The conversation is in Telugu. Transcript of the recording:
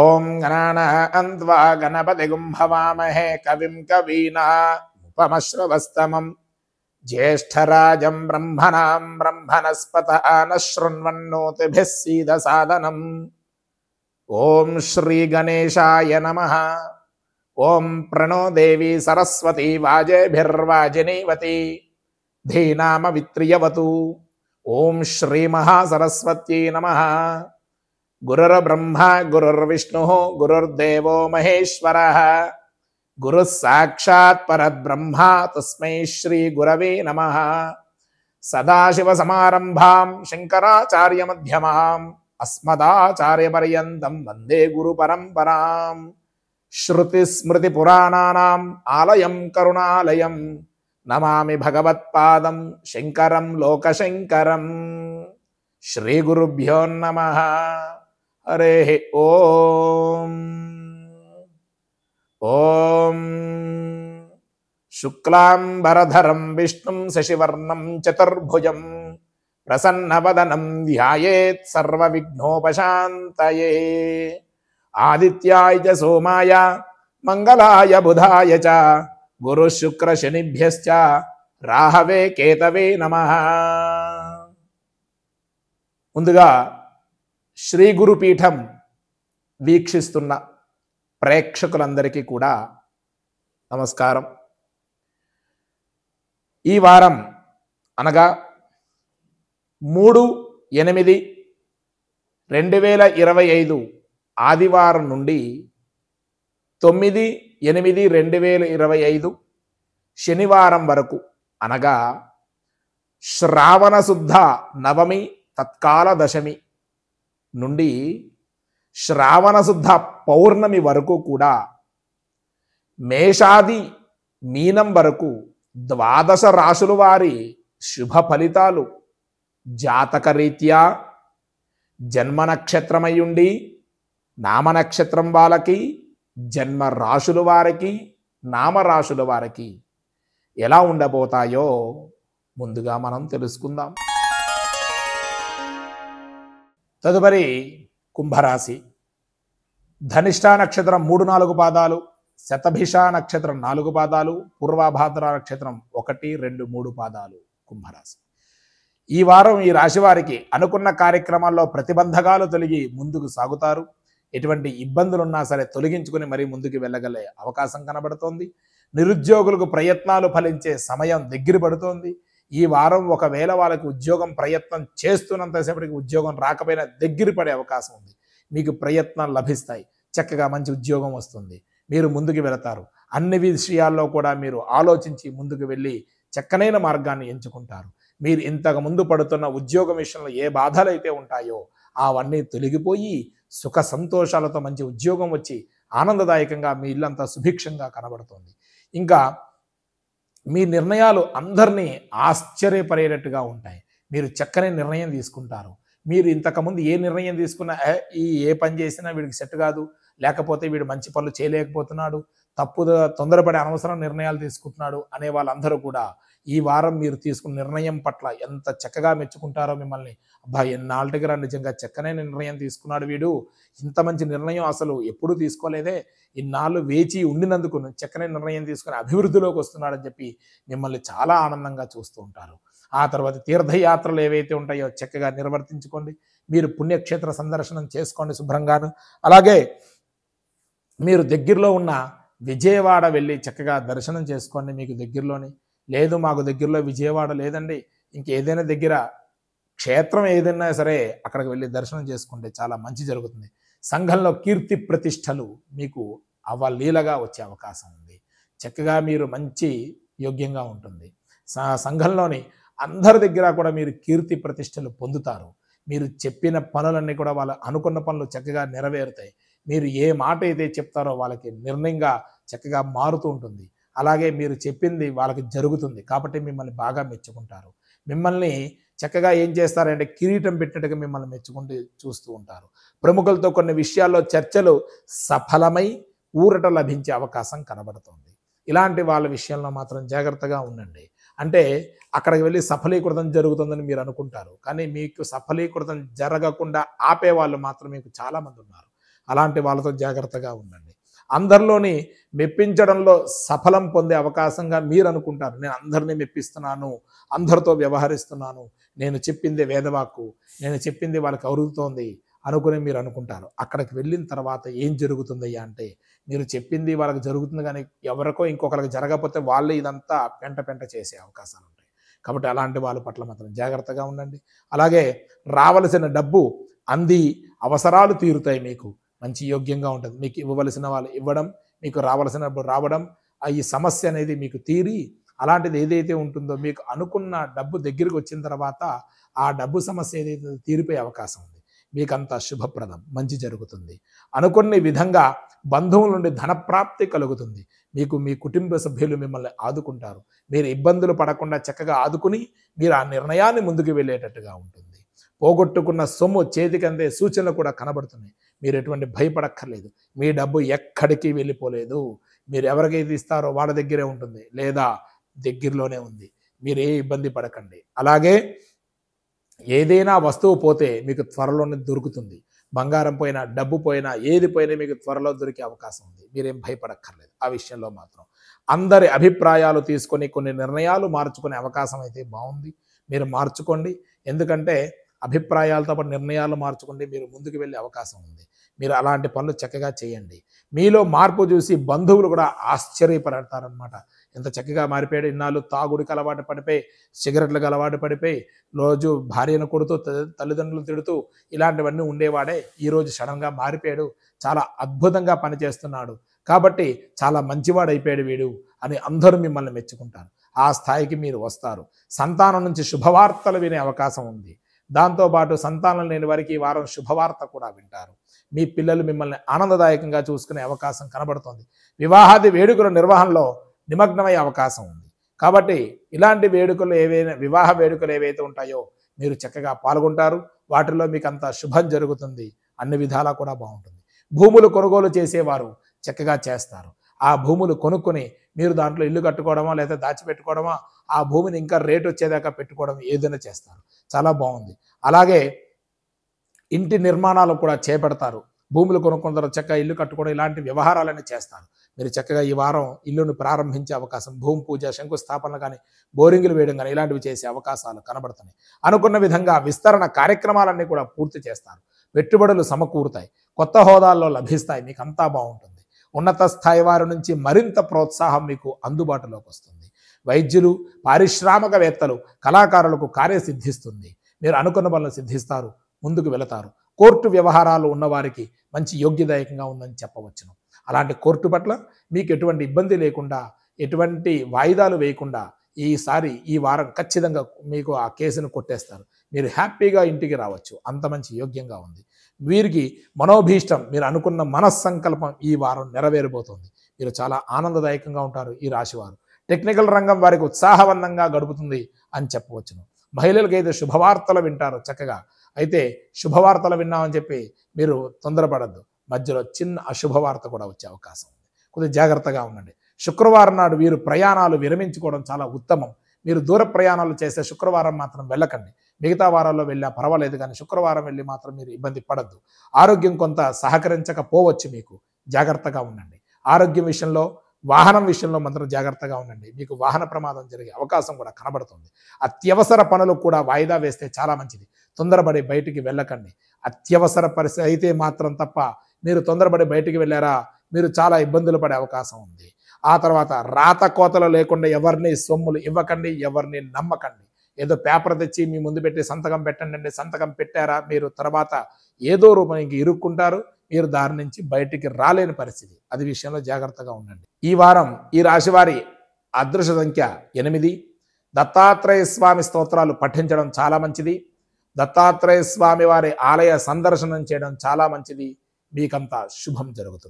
ఓం గణానాన్వా గణపతిగుం హవామహే కవిం కవీనాముపమశ్రవస్తమం జ్యేష్ఠరాజం బ్రహ్మణాం బ్రహ్మణస్పత ఆనశృణ్వన్నోతిభిः సీదసాదనం. ఓం శ్రీ గణేశాయ నమః. ఓం ప్రణో దేవి సరస్వతి వాజేభిర్వాజినీవతి ధీనామ విత్రియవతు. ఓం శ్రీ మహాసరస్వత్యై నమః. గురుర్బ్రహ్మ గురుర్విష్ణు గురుర్దేవో మహేశ్వరః గురుః సాక్షాత్ పరబ్రహ్మ తస్మై శ్రీ గురవే నమః. సదాశివసమారంభాం శంకరాచార్య మధ్యమాం అస్మదాచార్యపర్యంతం వందే గురు పరంపరాం. శృతిస్మృతిపురాణానాం ఆలయం కరుణాలయం నమామి భగవత్పాదం శంకరం లోకశంకరం. శ్రీ గురుభ్యో నమః. హరే ఓం. ఓం శుక్లాంబరధరం విష్ణుం శశివర్ణం చతుర్భుజం ప్రసన్నవదనం ధ్యాయేత్ సర్వవిఘ్నోపశాంతయే. ఆదిత్యాయ చ సోమాయ మంగళాయ బుధాయ చ గురు శుక్ర శనిభ్యశ్చ రాహవే కేతవే నమః. ముందుగా శ్రీ గురుపీఠం వీక్షిస్తున్న ప్రేక్షకులందరికీ కూడా నమస్కారం. ఈ వారం అనగా 3/8/2025 ఆదివారం నుండి 9/8/2025 శనివారం వరకు అనగా శ్రావణ శుద్ధ నవమి తత్కాల దశమి నుండి శ్రావణ శుద్ధ పౌర్ణమి వరకు కూడా మేషాది మీనం వరకు 12 రాశుల వారి శుభ ఫలితాలు జాతకరీత్యా జన్మ నక్షత్రమయ్యుండి నామనక్షత్రం వాళ్ళకి జన్మ రాశుల వారికి నామరాశుల వారికి ఎలా ఉండబోతాయో ముందుగా మనం తెలుసుకుందాం. తదుపరి కుంభరాశి. ధనిష్ఠా నక్షత్రం 3-4 పాదాలు, శతభిష నక్షత్రం 4 పాదాలు, పూర్వభాద్ర నక్షత్రం 1, 2, 3 పాదాలు కుంభరాశి. ఈ వారం ఈ రాశి వారికి అనుకున్న కార్యక్రమాల్లో ప్రతిబంధకాలు తొలగి ముందుకు సాగుతారు. ఎటువంటి ఇబ్బందులున్నా సరే తొలగించుకుని మరీ ముందుకు వెళ్ళగలే అవకాశం కనబడుతోంది. నిరుద్యోగులకు ప్రయత్నాలు ఫలించే సమయం దగ్గర పడుతోంది. ఈ వారం ఒకవేళ వాళ్ళకి ఉద్యోగం ప్రయత్నం చేస్తున్నంతసేపటికి ఉద్యోగం రాకపోయినా దగ్గర పడే అవకాశం ఉంది. మీకు ప్రయత్నాలు లభిస్తాయి, చక్కగా మంచి ఉద్యోగం వస్తుంది, మీరు ముందుకు వెళతారు. అన్ని విషయాల్లో కూడా మీరు ఆలోచించి ముందుకు వెళ్ళి చక్కనైన మార్గాన్ని ఎంచుకుంటారు. మీరు ఇంతకు ముందు పడుతున్న ఉద్యోగం విషయంలో ఏ బాధలు అయితే ఉంటాయో అవన్నీ తొలగిపోయి సుఖ సంతోషాలతో మంచి ఉద్యోగం వచ్చి ఆనందదాయకంగా మీ ఇల్లంతా సుభిక్షంగా కనబడుతుంది. ఇంకా మీ నిర్ణయాలు అందరినీ ఆశ్చర్యపడేటట్టుగా ఉంటాయి. మీరు చక్కని నిర్ణయం తీసుకుంటారు. మీరు ఇంతకుముందు ఏ నిర్ణయం తీసుకున్నా ఏ పని చేసినా వీడికి సెట్ కాదు, లేకపోతే వీడు మంచి పనులు చేయలేకపోతున్నాడు, తొందరపడే అనవసరం నిర్ణయాలు తీసుకుంటున్నాడు అనే వాళ్ళందరూ కూడా ఈ వారం మీరు తీసుకున్న నిర్ణయం పట్ల ఎంత చక్కగా మెచ్చుకుంటారో మిమ్మల్ని. అబ్బా ఎన్నాళ్ళకి నిజంగా చక్కనైన నిర్ణయం తీసుకున్నాడు వీడు, ఇంత మంచి నిర్ణయం అసలు ఎప్పుడూ తీసుకోలేదే, ఇన్నాళ్ళు వేచి ఉండినందుకు చక్కనైన నిర్ణయం తీసుకుని అభివృద్ధిలోకి వస్తున్నాడని చెప్పి మిమ్మల్ని చాలా ఆనందంగా చూస్తూ ఉంటారు. ఆ తర్వాత తీర్థయాత్రలు ఏవైతే ఉంటాయో చక్కగా నిర్వర్తించుకోండి. మీరు పుణ్యక్షేత్ర సందర్శనం చేసుకోండి శుభ్రంగాను. అలాగే మీరు దగ్గరలో ఉన్న విజయవాడ వెళ్ళి చక్కగా దర్శనం చేసుకోండి. మీకు దగ్గరలోని లేదు, మాకు దగ్గరలో విజయవాడ లేదండి, ఇంకేదైనా దగ్గర క్షేత్రం ఏదైనా సరే అక్కడికి వెళ్ళి దర్శనం చేసుకుంటే చాలా మంచి జరుగుతుంది. సంఘంలో కీర్తి ప్రతిష్టలు మీకు అవలీలగా వచ్చే అవకాశం ఉంది. చక్కగా మీరు మంచి యోగ్యంగా ఉంటుంది. సంఘంలోని అందరి దగ్గర కూడా మీరు కీర్తి ప్రతిష్టలు పొందుతారు. మీరు చెప్పిన పనులన్నీ కూడా వాళ్ళ అనుకున్న పనులు చక్కగా నెరవేరుతాయి. మీరు ఏ మాట అయితే చెప్తారో వాళ్ళకి నిర్ణయంగా చక్కగా మారుతూ ఉంటుంది. అలాగే మీరు చెప్పింది వాళ్ళకి జరుగుతుంది కాబట్టి మిమ్మల్ని బాగా మెచ్చుకుంటారు. మిమ్మల్ని చక్కగా ఏం చేస్తారంటే కిరీటం పెట్టినట్టుగా మిమ్మల్ని మెచ్చుకుంటూ చూస్తూ ఉంటారు. ప్రముఖులతో కొన్ని విషయాల్లో చర్చలు సఫలమై ఊరట లభించే అవకాశం కనబడుతుంది. ఇలాంటి వాళ్ళ విషయంలో మాత్రం జాగ్రత్తగా ఉండండి. అంటే అక్కడికి వెళ్ళి సఫలీకృతం జరుగుతుందని మీరు అనుకుంటారు, కానీ మీకు సఫలీకృతం జరగకుండా ఆపే వాళ్ళు మాత్రం మీకు చాలామంది ఉన్నారు. అలాంటి వాళ్ళతో జాగ్రత్తగా ఉండండి. అందరిలోని మెప్పించడంలో సఫలం పొందే అవకాశంగా మీరు అనుకుంటారు. నేను అందరినీ మెప్పిస్తున్నాను, అందరితో వ్యవహరిస్తున్నాను, నేను చెప్పింది వేదవాక్కు, నేను చెప్పింది వాళ్ళకి అరుగుతోంది అనుకుని మీరు అనుకుంటారు. అక్కడికి వెళ్ళిన తర్వాత ఏం జరుగుతుందయ్యా అంటే, మీరు చెప్పింది వాళ్ళకి జరుగుతుంది కానీ ఎవరికో ఇంకొకరికి జరగకపోతే వాళ్ళు ఇదంతా పెంట పెంట చేసే అవకాశాలు ఉంటాయి. కాబట్టి అలాంటి వాళ్ళ పట్ల మాత్రం జాగ్రత్తగా ఉండండి. అలాగే రావలసిన డబ్బు అంది అవసరాలు తీరుతాయి. మీకు మంచి యోగ్యంగా ఉంటుంది. మీకు ఇవ్వవలసిన వాళ్ళు ఇవ్వడం, మీకు రావలసిన డబ్బు రావడం, ఈ సమస్య అనేది మీకు తీరి అలాంటిది ఏదైతే ఉంటుందో మీకు అనుకున్న డబ్బు దగ్గరికి వచ్చిన తర్వాత ఆ డబ్బు సమస్య ఏదైతే తీరిపోయే అవకాశం ఉంది. మీకంతా శుభప్రదం, మంచి జరుగుతుంది. అనుకున్న విధంగా బంధువుల నుండి ధనప్రాప్తి కలుగుతుంది. మీకు మీ కుటుంబ సభ్యులు మిమ్మల్ని ఆదుకుంటారు. మీరు ఇబ్బందులు పడకుండా చక్కగా ఆదుకుని మీరు ఆ నిర్ణయాన్ని ముందుకు వెళ్ళేటట్టుగా ఉంటుంది. పోగొట్టుకున్న సొమ్ము చేతికి అందే సూచనలు కూడా కనబడుతున్నాయి. మీరు ఎటువంటి భయపడక్కర్లేదు. మీ డబ్బు ఎక్కడికి వెళ్ళిపోలేదు. మీరు ఎవరికైతే ఇస్తారో వాళ్ళ దగ్గరే ఉంటుంది, లేదా దగ్గరలోనే ఉంది. మీరు ఏ ఇబ్బంది పడకండి. అలాగే ఏదైనా వస్తువు పోతే మీకు త్వరలోనే దొరుకుతుంది. బంగారం పోయినా, డబ్బు పోయినా, ఏది పోయినా మీకు త్వరలో దొరికే అవకాశం ఉంది. మీరేం భయపడక్కర్లేదు. ఆ విషయంలో మాత్రం అందరి అభిప్రాయాలు తీసుకొని కొన్ని నిర్ణయాలు మార్చుకునే అవకాశం అయితే బాగుంది. మీరు మార్చుకోండి. ఎందుకంటే అభిప్రాయాలతో పాటు నిర్ణయాలు మార్చుకుంటే మీరు ముందుకు వెళ్ళే అవకాశం ఉంది. మీరు అలాంటి పనులు చక్కగా చేయండి. మీలో మార్పు చూసి బంధువులు కూడా ఆశ్చర్యపడతారనమాట. ఎంత చక్కగా మారిపోయాడు, ఇన్నాళ్ళు తాగుడికి అలవాటు పడిపోయి, సిగరెట్లకు అలవాటు పడిపోయి, రోజు భార్యను కొడుతూ, తల్లిదండ్రులు తిడుతూ ఇలాంటివన్నీ ఉండేవాడే ఈరోజు సడన్గా మారిపోయాడు, చాలా అద్భుతంగా పనిచేస్తున్నాడు, కాబట్టి చాలా మంచివాడైపోయాడు వీడు అని అందరూ మిమ్మల్ని మెచ్చుకుంటారు. ఆ స్థాయికి మీరు వస్తారు. సంతానం నుంచి శుభవార్తలు వినే అవకాశం ఉంది. దాంతోపాటు సంతానం లేని వారికి ఈ వారం శుభవార్త కూడా వింటారు. మీ పిల్లలు మిమ్మల్ని ఆనందదాయకంగా చూసుకునే అవకాశం కనబడుతుంది. వివాహాది వేడుకల నిర్వహణలో నిమగ్నమయ్యే అవకాశం ఉంది. కాబట్టి ఇలాంటి వేడుకలు వివాహ వేడుకలు ఏవైతే ఉంటాయో మీరు చక్కగా పాల్గొంటారు. వాటిలో మీకు అంత శుభం జరుగుతుంది. అన్ని విధాలా కూడా బాగుంటుంది. భూములు కొనుగోలు చేసేవారు చక్కగా చేస్తారు. ఆ భూములు కొనుక్కొని మీరు దాంట్లో ఇల్లు కట్టుకోవడమా లేదా దాచిపెట్టుకోవడమా, ఆ భూమిని ఇంకా రేటు వచ్చేదాకా పెట్టుకోవడం ఏదైనా చేస్తారు. చాలా బాగుంది. అలాగే ఇంటి నిర్మాణాలు కూడా చేపడతారు. భూములు కొనుక్కున్న తర్వాత చక్కగా ఇల్లు కట్టుకోవడం ఇలాంటి వ్యవహారాలన్నీ చేస్తారు. మీరు చక్కగా ఈ వారం ఇల్లును ప్రారంభించే అవకాశం, భూమి పూజ, శంకుస్థాపన కానీ, బోరింగులు వేయడం కానీ ఇలాంటివి చేసే అవకాశాలు కనబడుతున్నాయి. అనుకున్న విధంగా విస్తరణ కార్యక్రమాలన్నీ కూడా పూర్తి చేస్తారు. పెట్టుబడులు సమకూరుతాయి. కొత్త హోదాల్లో లభిస్తాయి. మీకు అంతా బాగుంటుంది. ఉన్నత స్థాయి వారి నుంచి మరింత ప్రోత్సాహం మీకు అందుబాటులోకి వస్తుంది. వైద్యులు, పారిశ్రామికవేత్తలు, కళాకారులకు కార్యసిద్ధిస్తుంది. మీరు అనుకున్న పనులు సిద్ధిస్తారు, ముందుకు వెళతారు. కోర్టు వ్యవహారాలు ఉన్నవారికి మంచి యోగ్యదాయకంగా ఉందని చెప్పవచ్చును. అలాంటి కోర్టు పట్ల మీకు ఎటువంటి ఇబ్బంది లేకుండా, ఎటువంటి వాయిదాలు వేయకుండా ఈసారి ఈ వారం ఖచ్చితంగా మీకు ఆ కేసును కొట్టేస్తారు. మీరు హ్యాపీగా ఇంటికి రావచ్చు. అంత మంచి యోగ్యంగా ఉంది. వీరికి మనోభీష్టం, మీరు అనుకున్న మనస్సంకల్పం ఈ వారం నెరవేరబోతుంది. మీరు చాలా ఆనందదాయకంగా ఉంటారు. ఈ రాశివారు టెక్నికల్ రంగం వారికి ఉత్సాహవంతంగా గడుపుతుంది అని చెప్పవచ్చును. మహిళలకైతే శుభవార్తలు వింటారు చక్కగా. అయితే శుభవార్తలు విన్నామని చెప్పి మీరు తొందరపడద్దు. మధ్యలో చిన్న అశుభవార్త కూడా వచ్చే అవకాశం ఉంది. కొద్దిగా జాగ్రత్తగా ఉండండి. శుక్రవారం నాడు వీరు ప్రయాణాలు విరమించుకోవడం చాలా ఉత్తమం. మీరు దూర ప్రయాణాలు చేస్తే శుక్రవారం మాత్రం వెళ్ళకండి. మిగతా వారాల్లో వెళ్ళా పర్వాలేదు, కానీ శుక్రవారం వెళ్ళి మాత్రం మీరు ఇబ్బంది పడద్దు. ఆరోగ్యం కొంత సహకరించకపోవచ్చు. మీకు జాగ్రత్తగా ఉండండి. ఆరోగ్యం విషయంలో, వాహనం విషయంలో మాత్రం జాగ్రత్తగా ఉండండి. మీకు వాహన ప్రమాదం జరిగే అవకాశం కూడా కనబడుతుంది. అత్యవసర పనులు కూడా వాయిదా వేస్తే చాలా మంచిది. తొందరపడి బయటికి వెళ్ళకండి. అత్యవసర పరిస్థితి అయితే మాత్రం తప్ప మీరు తొందరపడి బయటికి వెళ్ళారా మీరు చాలా ఇబ్బందులు పడే అవకాశం ఉంది. ఆ తర్వాత రాత కోతలు లేకుండా ఎవరిని సొమ్ములు ఇవ్వకండి, ఎవరిని నమ్మకండి. ఏదో పేపర్ తెచ్చి మీ ముందు పెట్టి సంతకం పెట్టండి అంటే సంతకం పెట్టారా మీరు తర్వాత ఏదో రూపానికి ఇరుక్కుంటారు. మీరు దారి నుంచి బయటికి రాలేని పరిస్థితి. అది విషయంలో జాగ్రత్తగా ఉండండి. ఈ వారం ఈ రాశివారి అదృష్ట సంఖ్య 8. దత్తాత్రేయ స్వామి స్తోత్రాలు పఠించడం చాలా మంచిది. దత్తాత్రేయ స్వామి వారి ఆలయ సందర్శనం చేయడం చాలా మంచిది. మీకంతా శుభం జరుగుతుంది.